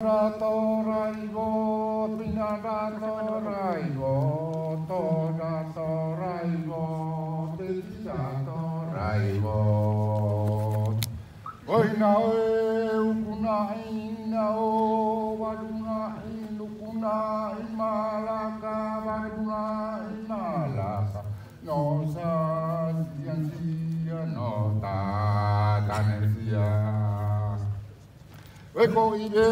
Toraigo, Pinara Toraigo, Tora Toraigo, Tita Toraigo. Oi na ukuna ina o waduna inukuna imalaka waduna imalaka no sa sia no ta tanesia. Ko ibe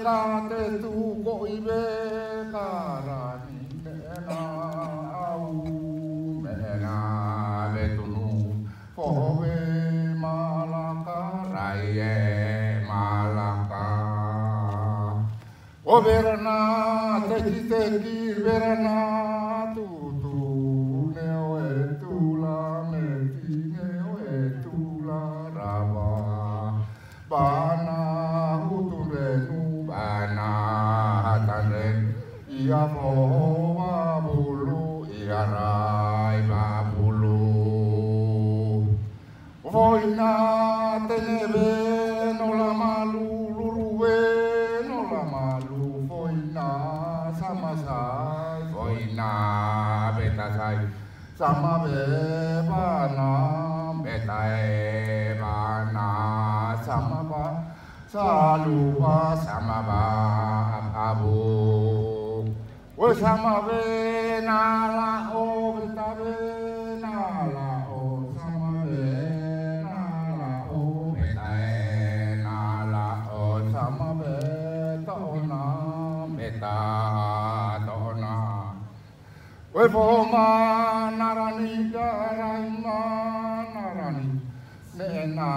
ka te tu ko ibe ka rani na au mena betunu ko we malaka raie malaka o berna te ki berna tu ne o tu la me ti ne o tu la raba bana ia moa bulu ia rai ma bulu voina tenebe no la malu luruwe no la malu voina sama sai voina beta sai sama be bana beta bana sama ba salupa sama ba abu sama be nala o beta be nala o sama be nala o beta nala o sama be tona beta tona we poma narani daraima narani nena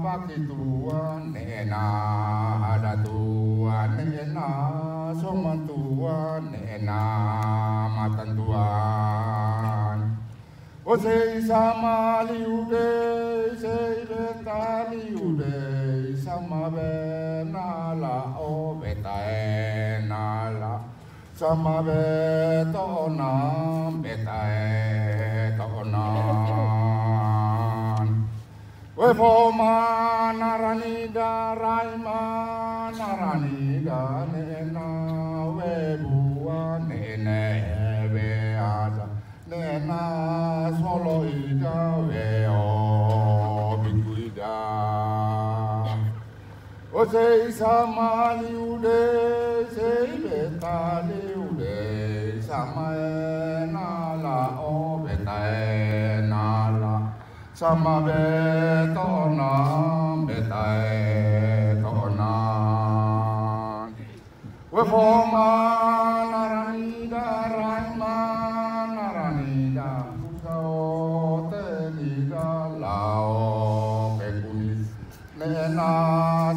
baki tuan nena ada tuan nena soman tuan nena matan tuan o sei sama liude sei beta liude sama benala o beta nala sama betona beta tona we poma narani daraima narani da nena we bua nene we ada nena solo ida we o bikuida o sei sama liude sei beta liude sama nala o beta nala sama betona beta tona we poma narani daraima narani da kusao te liga lao pekunis nena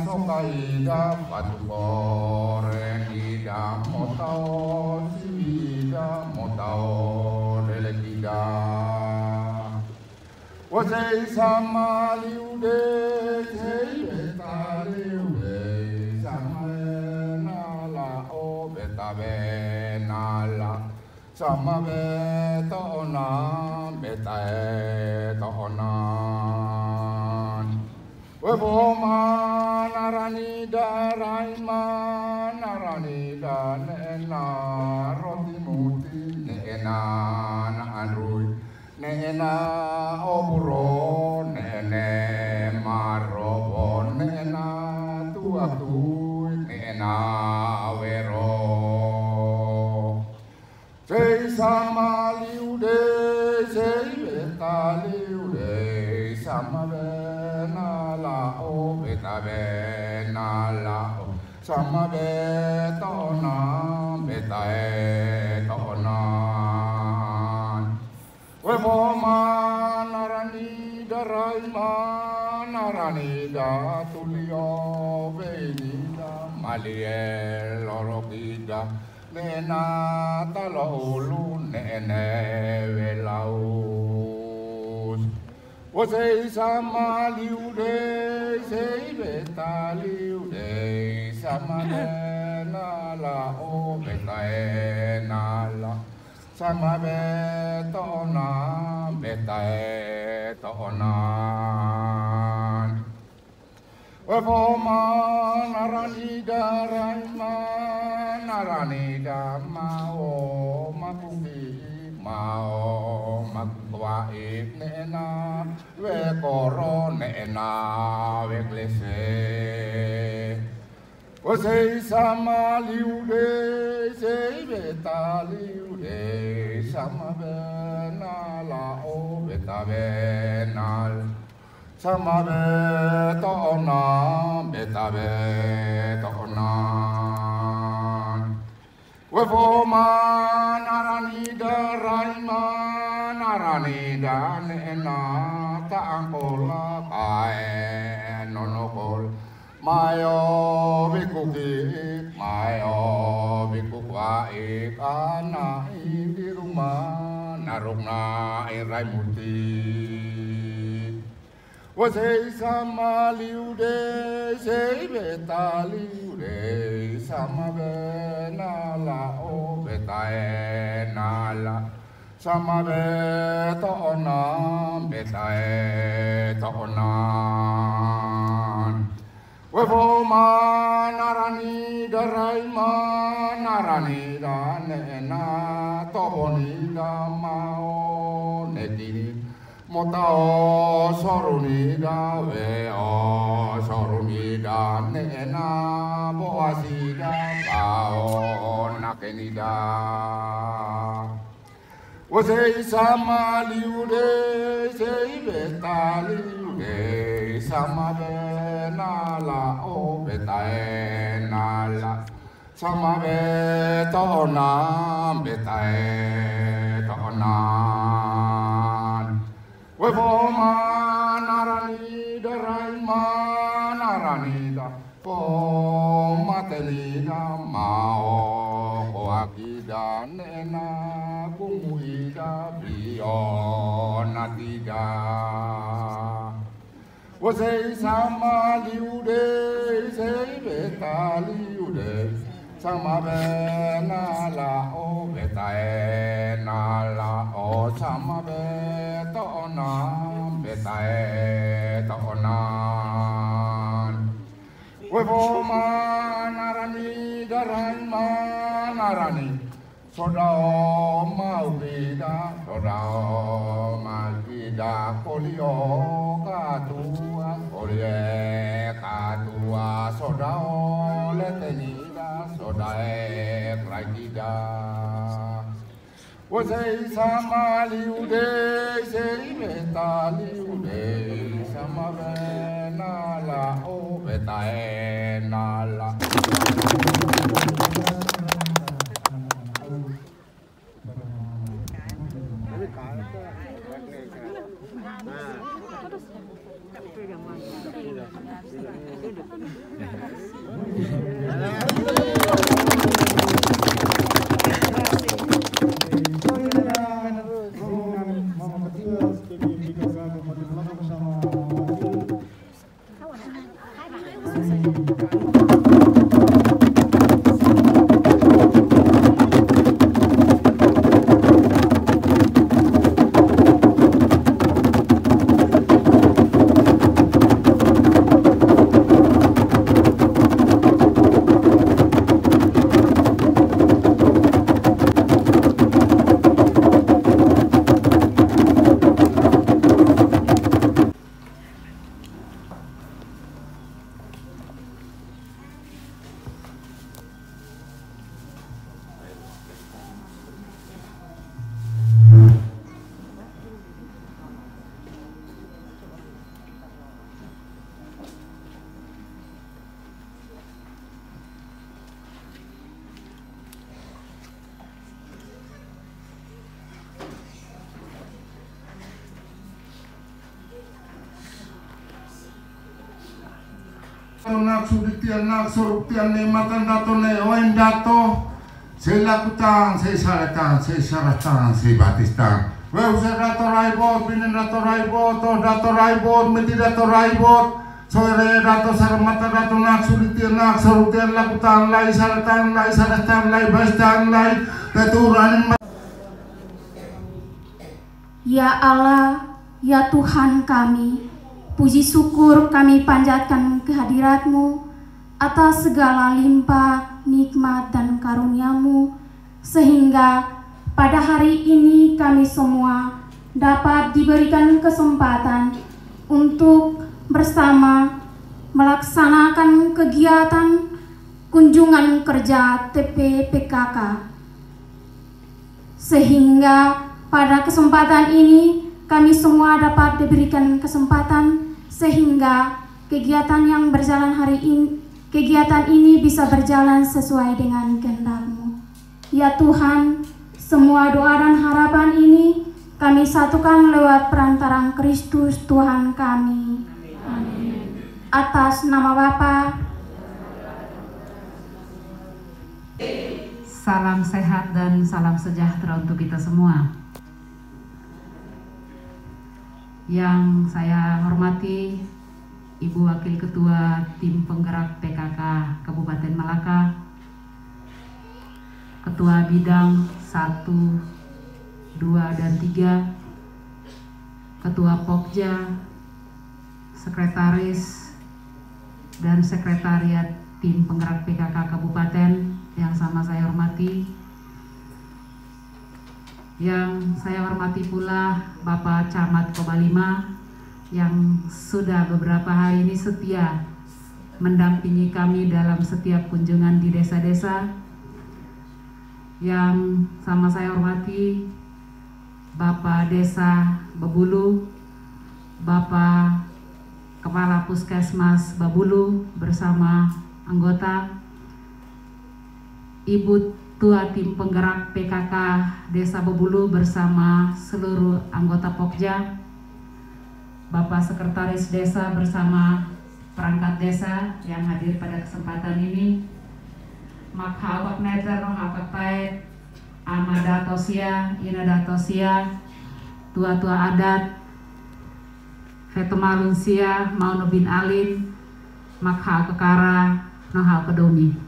sokai da patukore ida motao sida motao relekida o sei sama liude sei beta liude sama nala o beta benala sama beta ona beta ona we poma narani daraima narani da nena roti muti nena na andrui nena oburo nene marobo nena tua nena wero sei sama liude sei beta liude sama benala o beta benala sama betona beta tona we poma narani daraima narani da tulio venida maliel orokida nena talolu nene velaus o sei sama liude sei beta liude sama nala o beta nala sama betona beta tona Wefoma narani daraima narani damao makuki mao makwa nena we koro nena we klese Wasei sama liude sei beta liude sama benala o beta benal sama beta ona Wefoma narani daraima narani danena taangkola kae nonokol Mayo bikukik, mayo bikukwait Anak di rumah narungna irai muti Wasei sama liude, sei beta liude Sama benala o beta enala Sama beta onam, beta onan Wefoma narani daraima narani danena tohoni damao netini motao soruni da veo soruni danena boasi da bao nakeni da Wasei sama liude sei beta liude sama benala o beta enala sama beta onam beta onan Wefoma narani daraima narani da poma telida mao koakida nena kumuida bionatida Wasei sama liude sei beta liude sama benala o beta enala o sama beta onam beta onan Wefoma narani daraima narani Sodao maubida sodao malida kolio katua sodao letenida sodae kragida Wasei sama liude sei beta liude sama benala o beta enala nak suditian nak soruptian ne matan dato ne oen dato se lakutan se saratan se batistan we usah dato raibot binen dato raibot to dato raibot meti dato raibot sore dato sarmata dato nak suditian nak soruptian lakutan lai saratan lai bastan lai teturan. Ya Allah, ya Tuhan kami, puji syukur kami panjatkan kehadirat-Mu atas segala limpah, nikmat, dan karunia-Mu, sehingga pada hari ini kami semua dapat diberikan kesempatan untuk bersama melaksanakan kegiatan kunjungan kerja TP-PKK. Sehingga pada kesempatan ini kami semua dapat diberikan kesempatan sehingga kegiatan ini bisa berjalan sesuai dengan kehendak-Mu. Ya Tuhan, semua doa dan harapan ini kami satukan lewat perantaraan Kristus Tuhan kami. Amin. Atas nama Bapa. Salam sehat dan salam sejahtera untuk kita semua. Yang saya hormati Ibu Wakil Ketua Tim Penggerak PKK Kabupaten Malaka, Ketua Bidang 1, 2, dan 3, Ketua Pokja, Sekretaris, dan Sekretariat Tim Penggerak PKK Kabupaten yang sama saya hormati. Yang saya hormati pula Bapak Camat Kobalima yang sudah beberapa hari ini setia mendampingi kami dalam setiap kunjungan di desa-desa. Yang sama saya hormati Bapak Desa Babulu, Bapak Kepala Puskesmas Babulu bersama anggota, Ibu Tua Tim Penggerak PKK Desa Babulu bersama seluruh anggota Pokja, Bapak Sekretaris Desa bersama perangkat desa yang hadir pada kesempatan ini, Makha Awak Neter Awak Pait, Amada Tosia, Inada Tosia, tua-tua adat, Fetema Lunsia, Mauno bin Alin, Makha Kekara, Nohal Kedomi.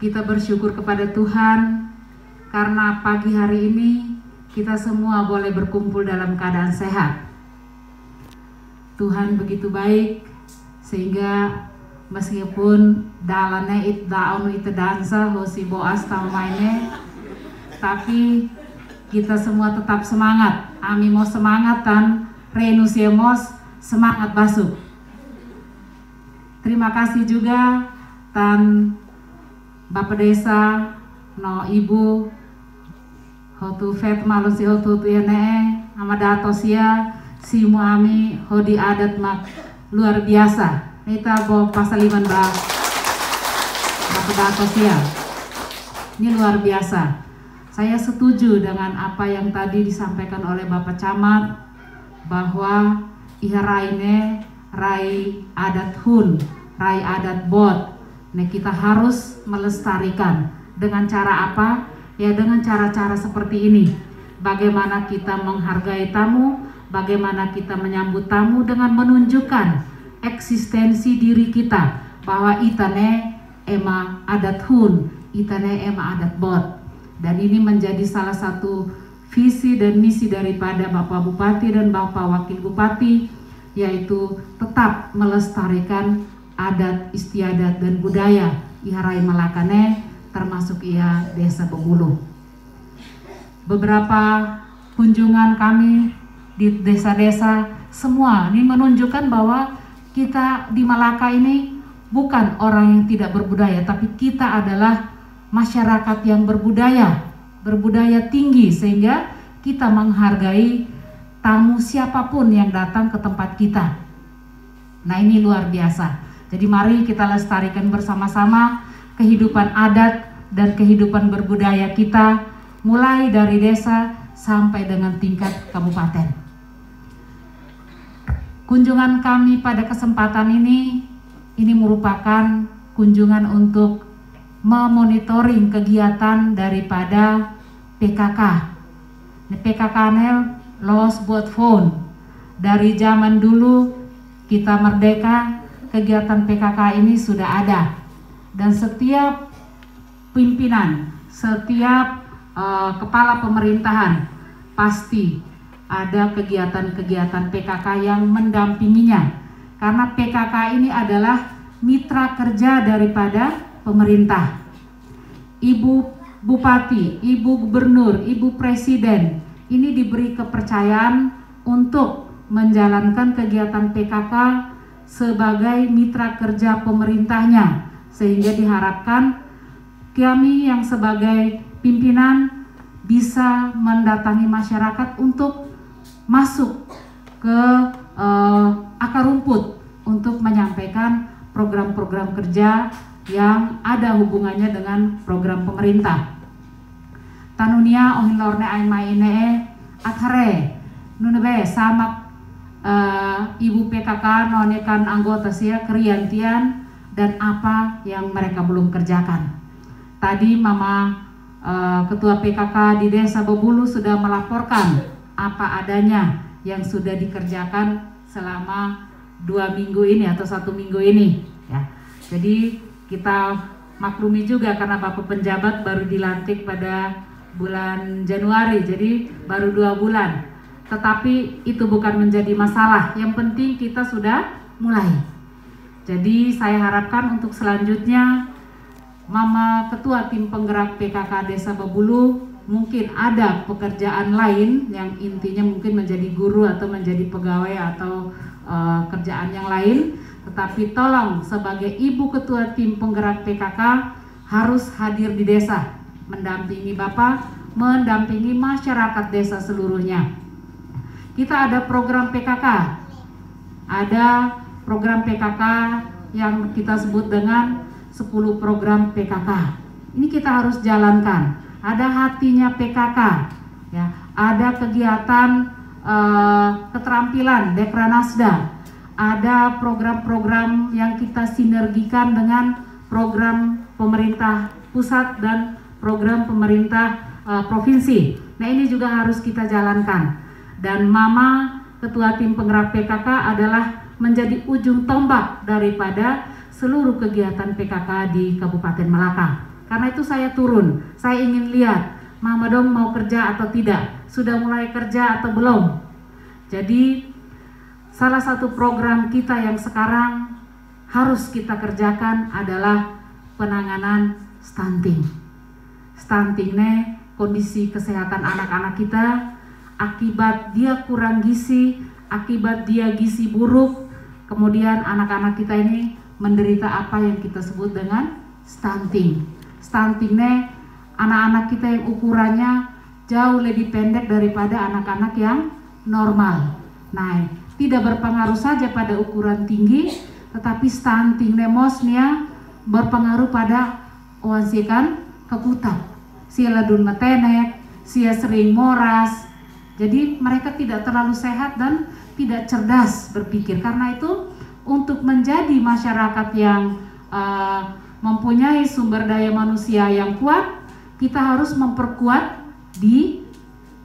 Kita bersyukur kepada Tuhan karena pagi hari ini kita semua boleh berkumpul dalam keadaan sehat. Tuhan begitu baik sehingga meskipun dalane daun itu dansa hosi boas tamaine, tapi kita semua tetap semangat. Ami mau semangat dan renusiemos semangat basuk. Terima kasih juga tan Bapak Desa, no Ibu, hotu fet malu si hotu tuene, amada tosia, si muami hodi adat mak luar biasa. Nita bo pasaliman ba Bapak Tosia. Ini luar biasa. Saya setuju dengan apa yang tadi disampaikan oleh Bapak Camat bahwa iharaine rai adat hun, rai adat bot. Nah, kita harus melestarikan dengan cara apa? Ya dengan cara-cara seperti ini. Bagaimana kita menghargai tamu, bagaimana kita menyambut tamu dengan menunjukkan eksistensi diri kita bahwa itane ema adat hun, itane ema adat bot. Dan ini menjadi salah satu visi dan misi daripada Bapak Bupati dan Bapak Wakil Bupati, yaitu tetap melestarikan adat istiadat dan budaya Iharai Malakane termasuk ia Desa Babulu. Beberapa kunjungan kami di desa-desa semua ini menunjukkan bahwa kita di Malaka ini bukan orang yang tidak berbudaya, tapi kita adalah masyarakat yang berbudaya tinggi sehingga kita menghargai tamu siapapun yang datang ke tempat kita. Nah, ini luar biasa. Jadi mari kita lestarikan bersama-sama kehidupan adat dan kehidupan berbudaya kita mulai dari desa sampai dengan tingkat kabupaten. Kunjungan kami pada kesempatan ini merupakan kunjungan untuk memonitoring kegiatan daripada PKK. PKK-nya Lost Boat Phone. Dari zaman dulu kita merdeka, kegiatan PKK ini sudah ada, dan setiap pimpinan, setiap kepala pemerintahan pasti ada kegiatan-kegiatan PKK yang mendampinginya. Karena PKK ini adalah mitra kerja daripada pemerintah. Ibu Bupati, Ibu Gubernur, Ibu Presiden ini diberi kepercayaan untuk menjalankan kegiatan PKK sebagai mitra kerja pemerintahnya, sehingga diharapkan kami yang sebagai pimpinan bisa mendatangi masyarakat untuk masuk ke akar rumput untuk menyampaikan program-program kerja yang ada hubungannya dengan program pemerintah. Tanunia ohilorne aimaine athare nunebe samak ibu PKK nonekan anggota sia keriantian dan apa yang mereka belum kerjakan. Tadi Mama Ketua PKK di Desa Bebulu sudah melaporkan apa adanya yang sudah dikerjakan selama 2 minggu ini atau 1 minggu ini ya. Jadi kita maklumi juga karena Bapak penjabat baru dilantik pada bulan Januari, jadi baru 2 bulan. Tetapi itu bukan menjadi masalah, yang penting kita sudah mulai. Jadi saya harapkan untuk selanjutnya Mama Ketua Tim Penggerak PKK Desa Bebulu mungkin ada pekerjaan lain yang intinya mungkin menjadi guru atau menjadi pegawai atau kerjaan yang lain, tetapi tolong sebagai Ibu Ketua Tim Penggerak PKK harus hadir di desa, mendampingi Bapak, mendampingi masyarakat desa seluruhnya. Kita ada program PKK, ada program PKK yang kita sebut dengan 10 program PKK. Ini kita harus jalankan. Ada hatinya PKK, ya. Ada kegiatan keterampilan Dekranasda. Ada program-program yang kita sinergikan dengan program pemerintah pusat dan program pemerintah provinsi. Nah, ini juga harus kita jalankan. Dan Mama Ketua Tim Penggerak PKK adalah menjadi ujung tombak daripada seluruh kegiatan PKK di Kabupaten Melaka. Karena itu saya turun, saya ingin lihat Mama dong mau kerja atau tidak, sudah mulai kerja atau belum. Jadi salah satu program kita yang sekarang harus kita kerjakan adalah penanganan stunting. Stuntingnya kondisi kesehatan anak-anak kita akibat dia kurang gizi, akibat dia gizi buruk, kemudian anak-anak kita ini menderita apa yang kita sebut dengan stunting. Stuntingnya anak-anak kita yang ukurannya jauh lebih pendek daripada anak-anak yang normal. Nah, tidak berpengaruh saja pada ukuran tinggi, tetapi stunting nemosnya berpengaruh pada oansikan kekutak. Sia ladun metenek, sia sering moras. Jadi mereka tidak terlalu sehat dan tidak cerdas berpikir. Karena itu untuk menjadi masyarakat yang mempunyai sumber daya manusia yang kuat, kita harus memperkuat di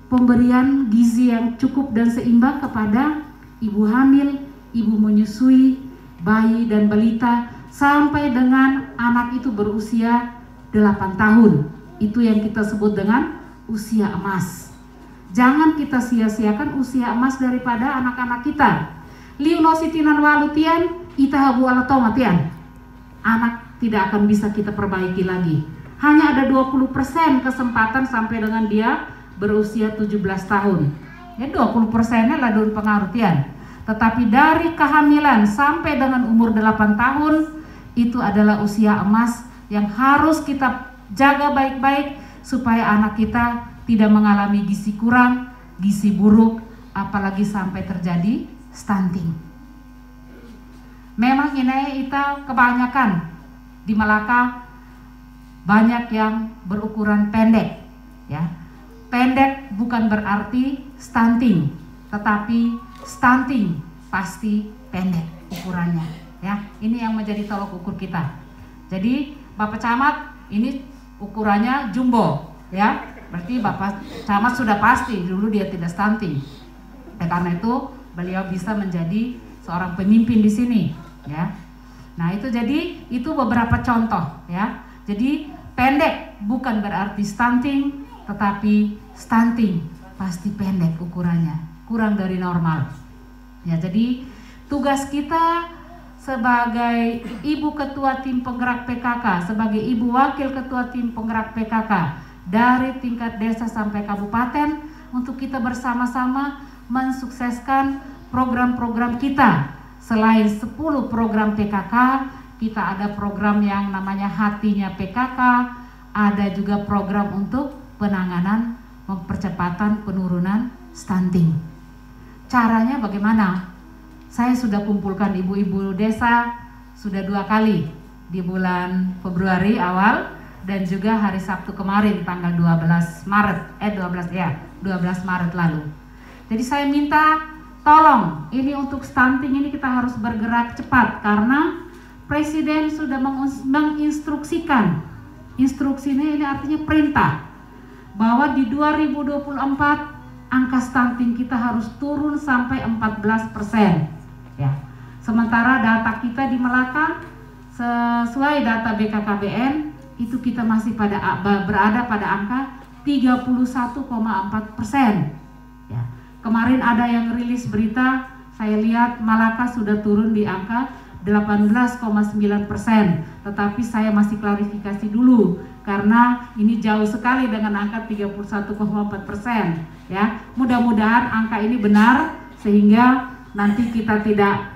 pemberian gizi yang cukup dan seimbang kepada ibu hamil, ibu menyusui, bayi dan balita sampai dengan anak itu berusia 8 tahun. Itu yang kita sebut dengan usia emas. Jangan kita sia-siakan usia emas daripada anak-anak kita. Liunositinan walutian itahabu alatomatian. Anak tidak akan bisa kita perbaiki lagi. Hanya ada 20% kesempatan sampai dengan dia berusia 17 tahun. Ya 20%-nya lah daun pengarutian. Tetapi dari kehamilan sampai dengan umur 8 tahun itu adalah usia emas yang harus kita jaga baik-baik supaya anak kita tidak mengalami gizi kurang, gizi buruk, apalagi sampai terjadi stunting. Memang ini kita kebanyakan di Melaka banyak yang berukuran pendek, ya. Pendek bukan berarti stunting, tetapi stunting pasti pendek ukurannya, ya. Ini yang menjadi tolok ukur kita. Jadi Bapak Camat ini ukurannya jumbo, ya. Berarti Bapak Camat sudah pasti dulu dia tidak stunting. Karena itu beliau bisa menjadi seorang pemimpin di sini, ya. Nah, itu jadi itu beberapa contoh, ya. Jadi pendek bukan berarti stunting, tetapi stunting pasti pendek ukurannya. kurang dari normal. Ya, jadi tugas kita sebagai Ibu Ketua Tim Penggerak PKK, sebagai Ibu Wakil Ketua Tim Penggerak PKK dari tingkat desa sampai kabupaten, untuk kita bersama-sama mensukseskan program-program kita. Selain 10 program PKK, kita ada program yang namanya Hatinya PKK, ada juga program untuk penanganan percepatan penurunan stunting. Caranya bagaimana? Saya sudah kumpulkan ibu-ibu desa sudah 2 kali, di bulan Februari awal dan juga hari Sabtu kemarin tanggal 12 Maret lalu. Jadi saya minta tolong, ini untuk stunting ini kita harus bergerak cepat karena Presiden sudah menginstruksikan. Instruksinya ini artinya perintah bahwa di 2024 angka stunting kita harus turun sampai 14%. Ya. Sementara data kita di Melaka sesuai data BKKBN itu kita masih berada pada angka 31,4%. Ya. Kemarin ada yang rilis berita, saya lihat Malaka sudah turun di angka 18,9%, tetapi saya masih klarifikasi dulu karena ini jauh sekali dengan angka 31,4%. Ya, mudah-mudahan angka ini benar sehingga nanti kita tidak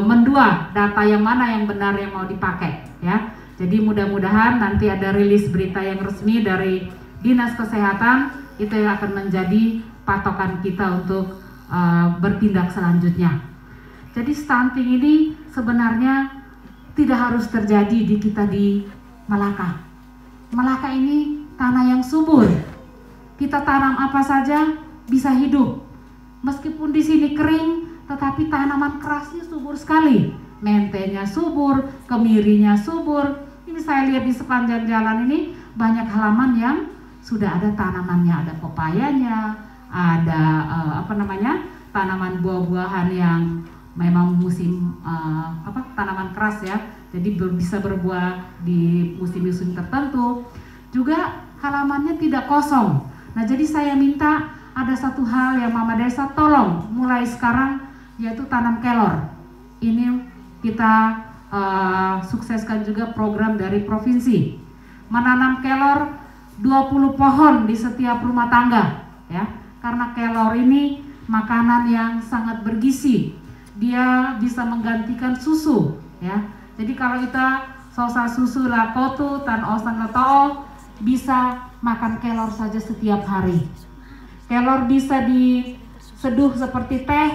mendua data yang mana yang benar yang mau dipakai. Ya, jadi mudah-mudahan nanti ada rilis berita yang resmi dari Dinas Kesehatan, itu yang akan menjadi patokan kita untuk bertindak selanjutnya. Jadi stunting ini sebenarnya tidak harus terjadi di kita di Malaka. Malaka ini tanah yang subur. Kita tanam apa saja bisa hidup. Meskipun di sini kering, tetapi tanaman kerasnya subur sekali. Mentenya subur, kemirinya subur. Ini saya lihat di sepanjang jalan ini banyak halaman yang sudah ada tanamannya, ada pepayanya, ada tanaman buah-buahan yang memang musim tanaman keras ya, jadi bisa berbuah di musim-musim tertentu. Juga halamannya tidak kosong. Nah, jadi saya minta ada satu hal yang Mama Desa tolong mulai sekarang, yaitu tanam kelor. Ini kita sukseskan juga program dari provinsi, menanam kelor 20 pohon di setiap rumah tangga ya, karena kelor ini makanan yang sangat bergizi, dia bisa menggantikan susu ya. Jadi kalau kita sosa susu lakotu tan osan letoo, bisa makan kelor saja setiap hari. Kelor bisa diseduh seperti teh,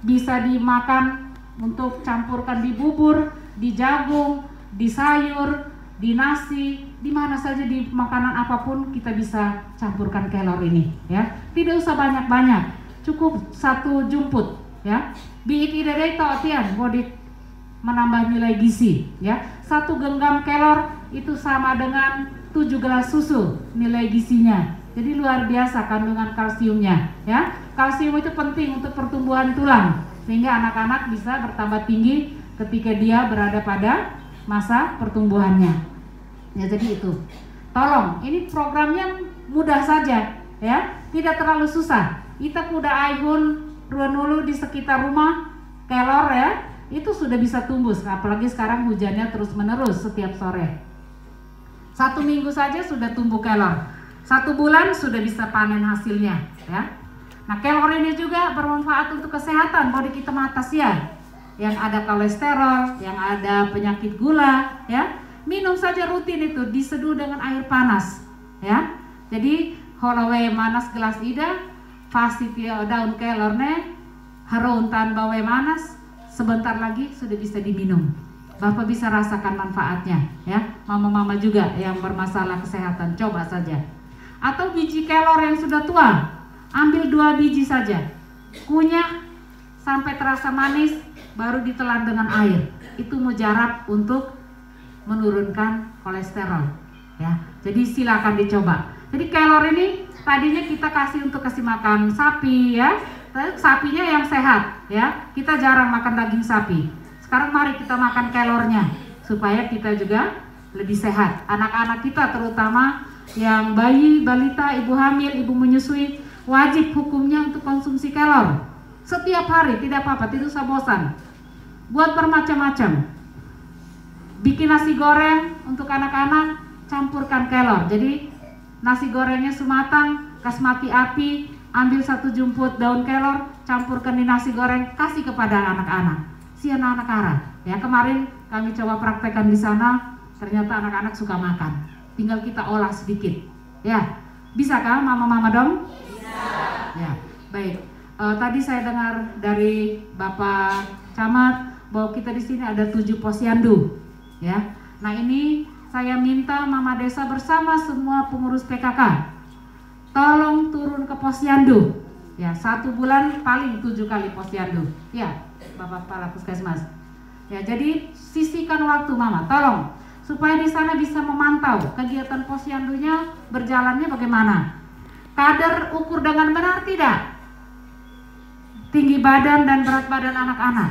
bisa dimakan untuk campurkan di bubur, di jagung, di sayur, di nasi, di mana saja di makanan apapun kita bisa campurkan kelor ini ya. Tidak usah banyak-banyak, cukup 1 jumput ya. Biik idere totian bodik menambah nilai gizi ya. 1 genggam kelor itu sama dengan 7 gelas susu nilai gizinya. Jadi luar biasa kandungan kalsiumnya ya. Kalsium itu penting untuk pertumbuhan tulang sehingga anak-anak bisa bertambah tinggi ketika dia berada pada masa pertumbuhannya. Ya, jadi itu. Tolong, ini programnya mudah saja ya, tidak terlalu susah. Kita kuda aihun ruanulu di sekitar rumah kelor ya, itu sudah bisa tumbuh. Apalagi sekarang hujannya terus menerus setiap sore. 1 minggu saja sudah tumbuh kelor. 1 bulan sudah bisa panen hasilnya ya. Nah, kelor ini juga bermanfaat untuk kesehatan bodi kita manusia yang ada kolesterol, yang ada penyakit gula ya. Minum saja rutin itu, diseduh dengan air panas ya. Jadi holowe manas gelas ida pasti daun kelorne haruntan bawe manas, sebentar lagi sudah bisa diminum. Bapak bisa rasakan manfaatnya ya. Mama-mama juga yang bermasalah kesehatan, coba saja. Atau biji kelor yang sudah tua, ambil 2 biji saja, kunyah sampai terasa manis, baru ditelan dengan air. Itu mujarab untuk menurunkan kolesterol ya. Jadi silakan dicoba. Jadi kelor ini tadinya kita kasih untuk kasih makan sapi ya, sapinya yang sehat ya. Kita jarang makan daging sapi. Sekarang mari kita makan kelornya supaya kita juga lebih sehat. Anak-anak kita terutama yang bayi, balita, ibu hamil, ibu menyusui wajib hukumnya untuk konsumsi kelor setiap hari, tidak apa-apa, tidak usah bosan. Buat bermacam-macam. Bikin nasi goreng untuk anak-anak, campurkan kelor. Jadi nasi gorengnya sematang, kas mati api, ambil 1 jumput daun kelor, campurkan di nasi goreng, kasih kepada anak-anak. Si anak-anak arah. Ya, kemarin kami coba praktekkan di sana, ternyata anak-anak suka makan. Tinggal kita olah sedikit. Ya, bisa kan mama-mama dong? Bisa. Ya, baik. Tadi saya dengar dari Bapak Camat bahwa kita di sini ada 7 posyandu. Ya, nah ini saya minta Mama Desa bersama semua pengurus PKK, tolong turun ke posyandu. Ya, 1 bulan paling 7 kali posyandu. Ya, Bapak Kepala Puskesmas. Ya, jadi sisihkan waktu Mama, tolong supaya di sana bisa memantau kegiatan posyandunya berjalannya bagaimana. Kader ukur dengan benar tidak? Tinggi badan dan berat badan anak-anak.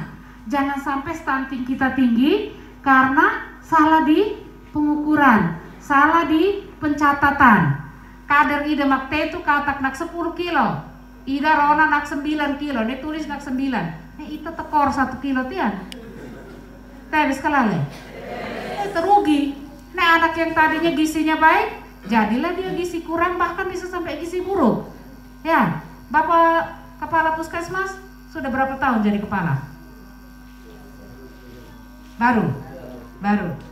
Jangan sampai stunting kita tinggi karena salah di pengukuran, salah di pencatatan. Kader ide makte itu katak nak 10 kilo, ida rona nak 9 kilo, dia tulis nak 9. Itu tekor 1 kilo tian. Tapi sekali terugi. Nah, anak yang tadinya gizinya baik, jadilah dia gizi kurang, bahkan bisa sampai gizi buruk. Ya, Bapak Kepala Puskesmas sudah berapa tahun jadi kepala? Baru.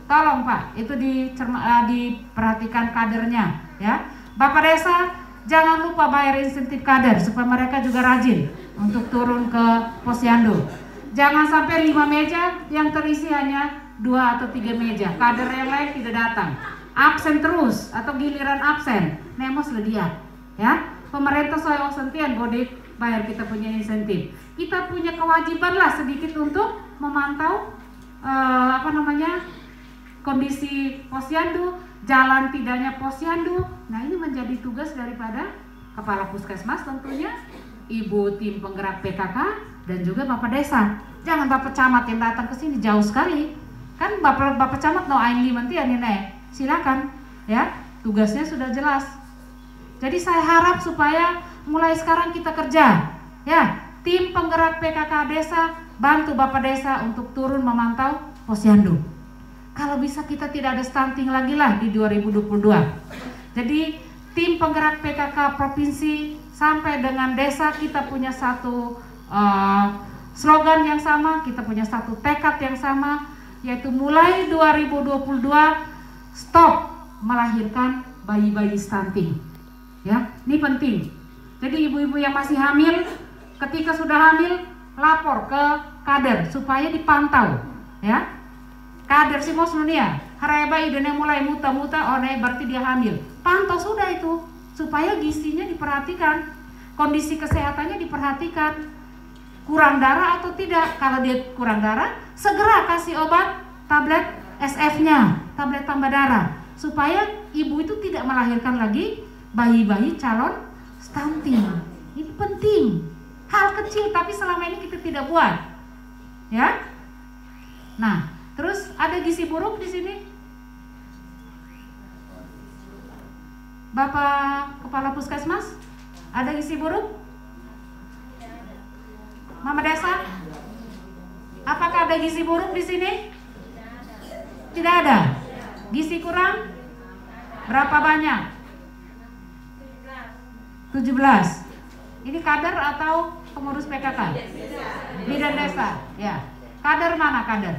Tolong Pak, itu diperhatikan kadernya, ya. Bapak Desa jangan lupa bayar insentif kader supaya mereka juga rajin untuk turun ke posyandu. Jangan sampai 5 meja yang terisi hanya 2 atau 3 meja. Kader yang lain tidak datang. Absen terus atau giliran absen. Nemos dia. Ya, pemerintah soal sentian bodik bayar kita punya insentif. Kita punya kewajiban lah sedikit untuk memantau kondisi posyandu, jalan tidaknya posyandu. Nah, ini menjadi tugas daripada Kepala Puskesmas tentunya, Ibu tim penggerak PKK dan juga Bapak Desa. Jangan Bapak Camat yang datang ke sini jauh sekali. Kan Bapak Camat no ain limantian ini. Silakan, ya. Tugasnya sudah jelas. Jadi saya harap supaya mulai sekarang kita kerja. Ya, tim penggerak PKK Desa bantu Bapak Desa untuk turun memantau posyandu. Kalau bisa kita tidak ada stunting lagi lah di 2022. Jadi tim penggerak PKK provinsi sampai dengan desa kita punya satu slogan yang sama, kita punya satu tekad yang sama, yaitu mulai 2022 stop melahirkan bayi-bayi stunting. Ya, ini penting. Jadi ibu-ibu yang masih hamil, ketika sudah hamil lapor ke kader supaya dipantau, ya. Kader si mos dunia, hareba idenya mulai muta-muta, oh nih berarti dia hamil. Pantau sudah itu, supaya gizinya diperhatikan, kondisi kesehatannya diperhatikan, kurang darah atau tidak. Kalau dia kurang darah, segera kasih obat tablet SF-nya, tablet tambah darah, supaya ibu itu tidak melahirkan lagi bayi-bayi calon stunting. Ini penting, hal kecil tapi selama ini kita tidak buat, ya. Nah, terus ada gizi buruk di sini. Bapak Kepala Puskesmas, ada gizi buruk? Mama Desa, apakah ada gizi buruk di sini? Tidak ada. Gizi kurang? Berapa banyak? 17. Ini kader atau pengurus PKK? Bidan desa. Ya. Kader mana kader?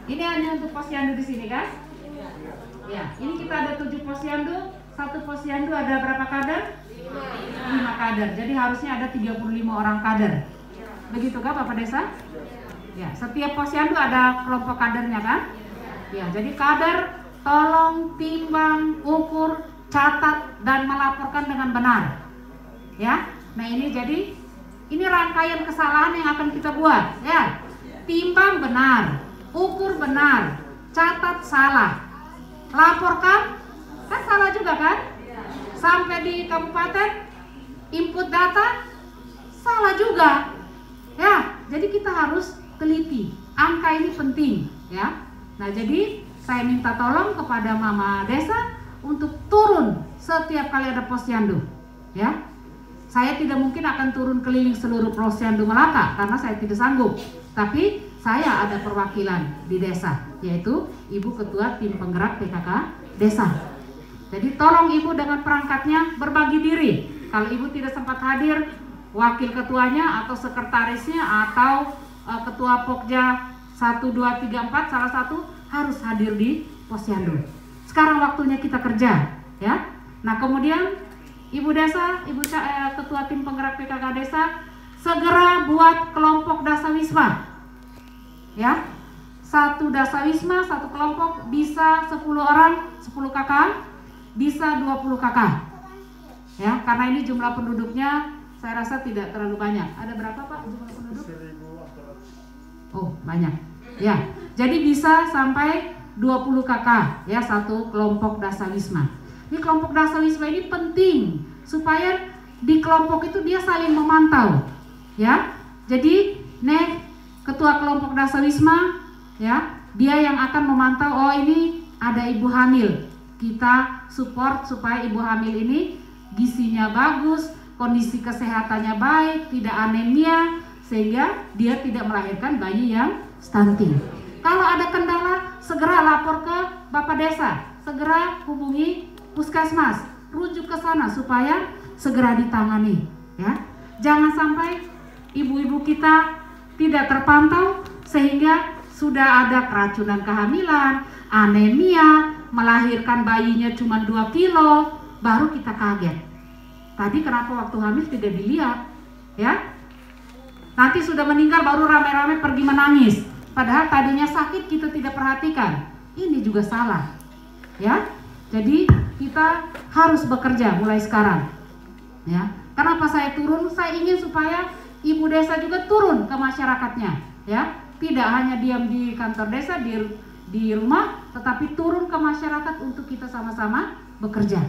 Ini hanya untuk posyandu di sini kan? Ya, ini kita ada 7 posyandu, 1 posyandu ada berapa kader? 5 kader. Jadi harusnya ada 35 orang kader. Begitukah Bapak Desa? Ya, setiap posyandu ada kelompok kadernya kan? Ya, jadi kader tolong timbang, ukur, catat dan melaporkan dengan benar. Ya. Nah, ini jadi ini rangkaian kesalahan yang akan kita buat, ya. Timbang benar, ukur benar, catat salah, laporkan kan salah juga kan? Sampai di kabupaten input data salah juga, ya. Jadi kita harus teliti. Angka ini penting, ya. Nah, jadi saya minta tolong kepada Mama Desa untuk turun setiap kali ada posyandu, ya. Saya tidak mungkin akan turun keliling seluruh posyandu Melaka karena saya tidak sanggup. Tapi saya ada perwakilan di desa, yaitu Ibu Ketua Tim Penggerak PKK Desa. Jadi tolong Ibu dengan perangkatnya berbagi diri. Kalau Ibu tidak sempat hadir, wakil ketuanya atau sekretarisnya atau ketua Pokja 1, 2, 3, 4 salah satu harus hadir di posyandu. Sekarang waktunya kita kerja, ya. Nah, kemudian Ibu Desa, Ketua Tim Penggerak PKK Desa segera buat kelompok dasawisma, ya. Satu dasawisma, satu kelompok bisa 10 orang, 10 kakak, bisa 20 kakak, ya. Karena ini jumlah penduduknya saya rasa tidak terlalu banyak. Ada berapa Pak jumlah penduduk? 1.400. Oh, banyak, ya. Jadi bisa sampai 20 kakak, ya, satu kelompok dasawisma. Ini kelompok dasawisma ini penting supaya di kelompok itu dia saling memantau, ya. Jadi ketua kelompok dasawisma, ya, dia yang akan memantau, oh ini ada ibu hamil, kita support supaya ibu hamil ini gizinya bagus, kondisi kesehatannya baik, tidak anemia, sehingga dia tidak melahirkan bayi yang stunting. Kalau ada kendala, segera lapor ke Bapak Desa, segera hubungi Puskesmas, rujuk ke sana supaya segera ditangani, ya. Jangan sampai ibu-ibu kita tidak terpantau sehingga sudah ada keracunan kehamilan, anemia, melahirkan bayinya cuma 2 kilo, baru kita kaget. Tadi kenapa waktu hamil tidak dilihat, ya? Nanti sudah meninggal baru rame-rame pergi menangis. Padahal tadinya sakit kita tidak perhatikan. Ini juga salah, ya. Jadi kita harus bekerja mulai sekarang, ya. Kenapa saya turun? Saya ingin supaya ibu desa juga turun ke masyarakatnya, ya. Tidak hanya diam di kantor desa, di rumah, tetapi turun ke masyarakat untuk kita sama-sama bekerja,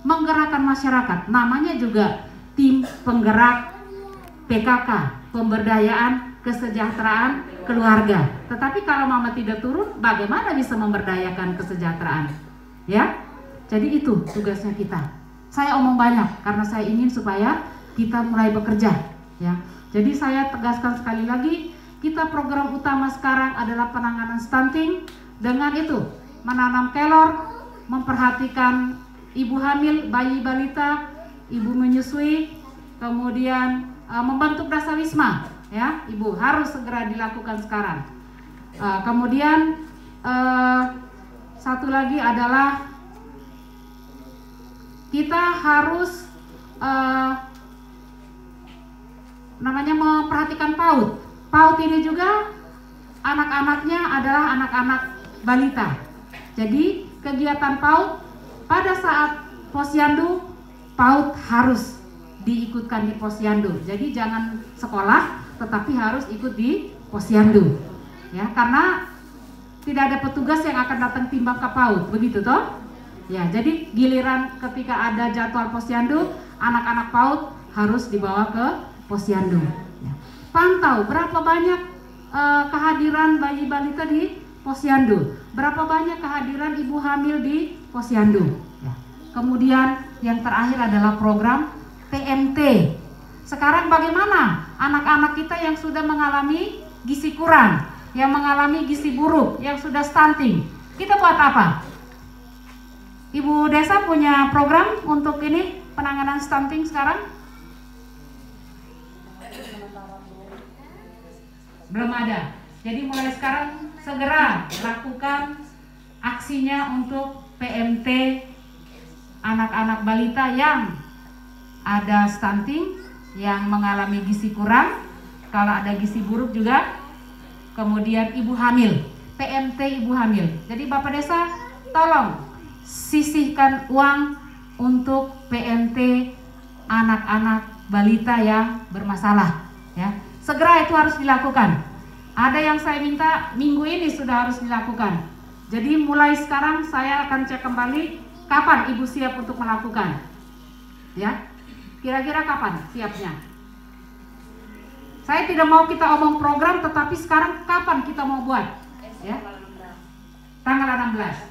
menggerakkan masyarakat. Namanya juga tim penggerak PKK, pemberdayaan kesejahteraan keluarga. Tetapi kalau mama tidak turun, bagaimana bisa memberdayakan kesejahteraan? Ya, jadi itu tugasnya kita. Saya omong banyak karena saya ingin supaya kita mulai bekerja, ya. Jadi saya tegaskan sekali lagi, kita program utama sekarang adalah penanganan stunting. Dengan itu menanam kelor, memperhatikan ibu hamil, bayi balita, ibu menyusui, kemudian membentuk dasawisma, ya. Ibu harus segera dilakukan sekarang. Kemudian satu lagi adalah kita harus memperhatikan PAUD. PAUD ini juga anak-anaknya adalah anak-anak balita. Jadi kegiatan PAUD pada saat posyandu, PAUD harus diikutkan di posyandu. Jadi jangan sekolah, tetapi harus ikut di posyandu, ya, karena tidak ada petugas yang akan datang timbang ke PAUD, begitu toh? Ya, jadi giliran ketika ada jadwal posyandu, anak-anak PAUD harus dibawa ke posyandu. Ya. Pantau berapa banyak kehadiran bayi balita di posyandu, berapa banyak kehadiran ibu hamil di posyandu. Ya. Kemudian yang terakhir adalah program PMT. Sekarang bagaimana anak-anak kita yang sudah mengalami gizi kurang, yang mengalami gizi buruk, yang sudah stunting? Kita buat apa? Ibu desa punya program untuk ini penanganan stunting sekarang? Belum ada. Jadi mulai sekarang segera lakukan aksinya untuk PMT anak-anak balita yang ada stunting, yang mengalami gizi kurang, kalau ada gizi buruk juga, kemudian ibu hamil, PMT ibu hamil. Jadi Bapak Desa tolong sisihkan uang untuk PMT anak-anak balita yang bermasalah, ya. Segera itu harus dilakukan. Ada yang saya minta minggu ini sudah harus dilakukan. Jadi mulai sekarang saya akan cek kembali kapan ibu siap untuk melakukan, ya. Kira-kira kapan siapnya? Saya tidak mau kita omong program, tetapi sekarang kapan kita mau buat, ya? tanggal 16.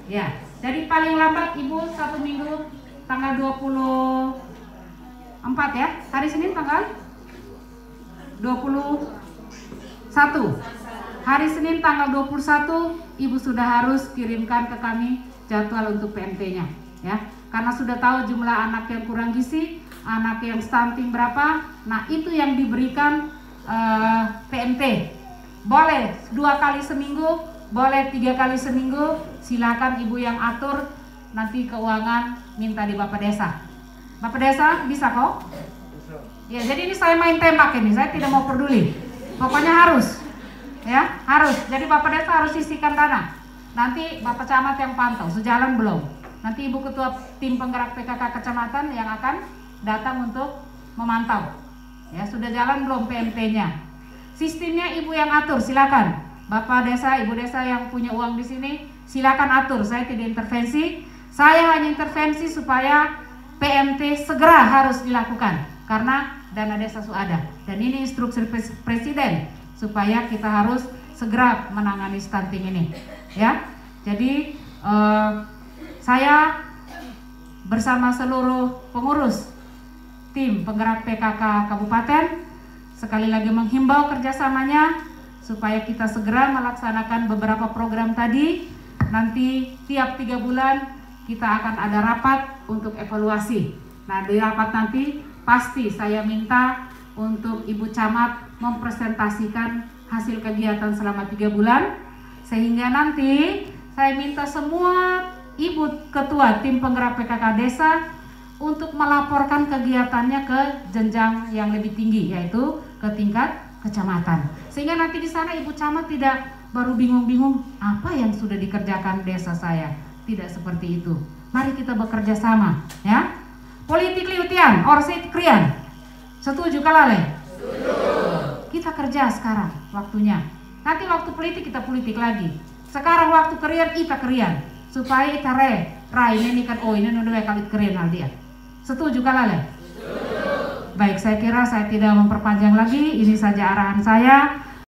Ya, jadi paling lambat Ibu 1 minggu tanggal 24 ya. Hari Senin tanggal 21. Hari Senin tanggal 21 Ibu sudah harus kirimkan ke kami jadwal untuk PMT-nya ya. Karena sudah tahu jumlah anak yang kurang gizi, anak yang stunting berapa. Nah, itu yang diberikan PMT. Boleh 2 kali seminggu, boleh 3 kali seminggu. Silakan Ibu yang atur, nanti keuangan minta di Bapak Desa. Bapak Desa bisa kok? Ya, jadi ini saya main tembak ini, saya tidak mau peduli. Pokoknya harus. Ya, harus. Jadi Bapak Desa harus sisihkan dana. Nanti Bapak Camat yang pantau, sejalan belum? Nanti Ibu Ketua Tim Penggerak PKK Kecamatan yang akan datang untuk memantau. Ya, sudah jalan belum PMT-nya? Sistemnya Ibu yang atur, silakan. Bapak Desa, Ibu Desa yang punya uang di sini, silakan atur. Saya tidak intervensi. Saya hanya intervensi supaya PMT segera harus dilakukan karena dana desa sudah ada. Dan ini instruksi Presiden supaya kita harus segera menangani stunting ini. Ya, jadi saya bersama seluruh pengurus tim penggerak PKK Kabupaten sekali lagi menghimbau kerjasamanya supaya kita segera melaksanakan beberapa program tadi. Nanti tiap 3 bulan kita akan ada rapat untuk evaluasi. Nah, di rapat nanti pasti saya minta untuk Ibu Camat mempresentasikan hasil kegiatan selama 3 bulan, sehingga nanti saya minta semua Ibu Ketua Tim Penggerak PKK Desa untuk melaporkan kegiatannya ke jenjang yang lebih tinggi, yaitu ke tingkat kecamatan. Sehingga nanti di sana Ibu Camat tidak baru bingung-bingung apa yang sudah dikerjakan desa saya. Tidak seperti itu. Mari kita bekerja sama, ya. Politik liutian, orsit krian. Setuju kalale? Setuju. Kita kerja sekarang waktunya. Nanti waktu politik kita politik lagi. Sekarang waktu krian kita krian. Supaya kita ini kan ini udah kali krian dia. Setuju kalale? Setuju. Baik, saya kira saya tidak memperpanjang lagi. Ini saja arahan saya.